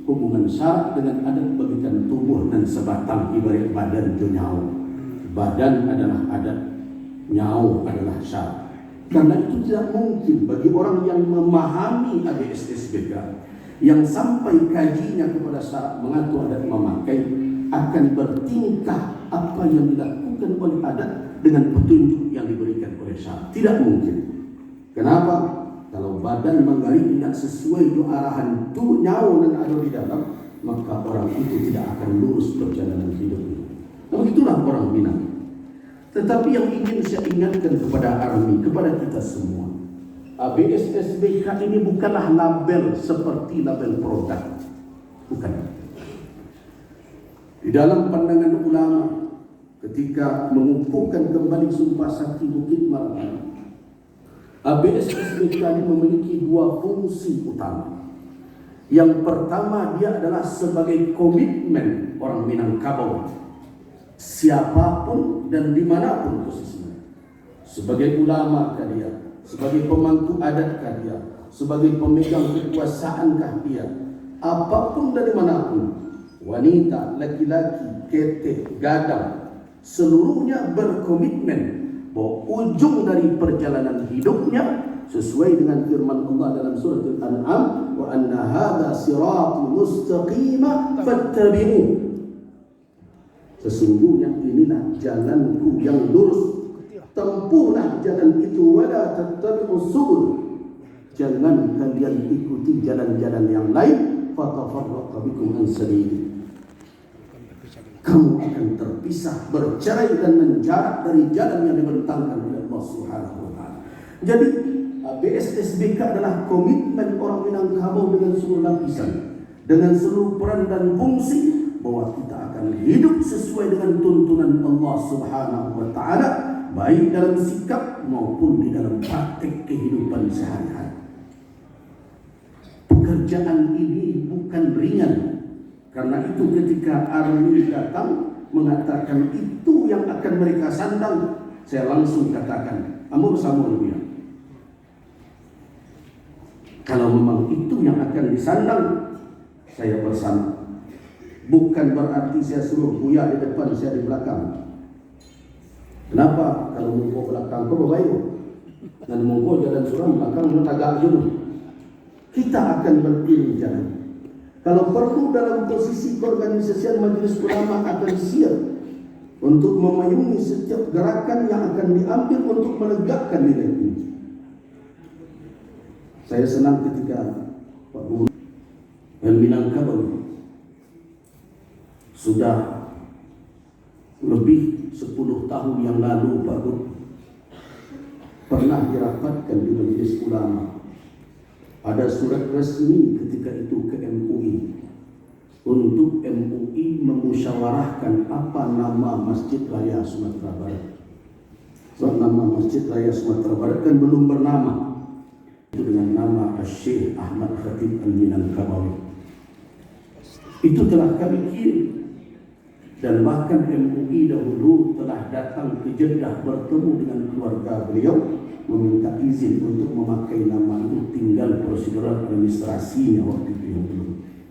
hubungan syarat dengan adat bagikan tubuh dan sebatang ibarat badan itu nyawa. Badan adalah adat, nyawa adalah syarat. Karena itu tidak mungkin bagi orang yang memahami ABSSBK, yang sampai kajinya kepada syarat mengatur adat memakai, akan bertingkah apa yang dilakukan oleh adat dengan petunjuk yang diberikan oleh syarat. Tidak mungkin. Kenapa? Kalau badan menggali tidak sesuai dengan arahan itu nyawa dan ada di dalam, maka orang itu tidak akan lurus perjalanan hidupnya. Nah, begitulah orang Minang. Tetapi yang ingin saya ingatkan kepada Army, kepada kita semua, ABSSBK ini bukanlah label seperti label produk. Bukan. Di dalam pandangan ulama, ketika mengukuhkan kembali Sumpah Sakti Bukit Marmara, ABSSBK ini memiliki dua fungsi utama. Yang pertama, dia adalah sebagai komitmen orang Minangkabau, siapapun dan dimanapun posisinya, sebagai ulama kah dia, sebagai pemangku adat kah dia, sebagai pemegang kekuasaan kah dia, apapun dari manapun, wanita, laki-laki, kete, gadang, seluruhnya berkomitmen bahwa ujung dari perjalanan hidupnya sesuai dengan firman Allah dalam surah Al-An'am, wa anna hadza siratal mustaqima fattabi'u. Sesungguhnya inilah jalanku yang lurus, tempuhlah jalan itu, wala tattabi'us subul. Jangan kalian ikuti jalan-jalan yang lain, fatafarraqa bikum an sabili. Kamu akan terpisah, bercerai dan menjarak dari jalan yang dibentangkan oleh Allah Subhanahu wa taala. Jadi ABSSBK adalah komitmen orang Minangkabau dengan seluruh lapisan, dengan seluruh peran dan fungsi, bahwa kita akan hidup sesuai dengan tuntunan Allah Subhanahu wa taala, baik dalam sikap maupun di dalam praktik kehidupan sehari-hari. Pekerjaan ini bukan ringan. Karena itu ketika Army datang mengatakan itu yang akan mereka sandang, saya langsung katakan, kamu bersama dia. Kalau memang itu yang akan disandang, saya bersama. Bukan berarti saya suruh Buya di depan, saya di belakang. Kenapa? Kalau mau belakang, kau baik. Dan mau jalan suram belakang, mau tagak dulu. Kita akan beriring jalan. Kalau perlu dalam posisi keorganisasian Majelis Ulama akan siap untuk memayungi setiap gerakan yang akan diambil untuk menegakkan nilai ini. Saya senang ketika Pak Gubernur dan Minangkabau sudah lebih 10 tahun yang lalu Pak Gubernur pernah dirapatkan di Majelis Ulama. Ada surat resmi ketika itu ke MUI untuk MUI memusyawarahkan apa nama Masjid Raya Sumatera Barat. Sebab nama Masjid Raya Sumatera Barat kan belum bernama. Itu dengan nama Syekh Ahmad Khatib Al-Minangkabawi. Itu telah kami kirim. Dan bahkan MUI dahulu telah datang ke Jeddah bertemu dengan keluarga beliau, meminta izin untuk memakai nama itu, tinggal prosedur administrasinya waktu itu yang belum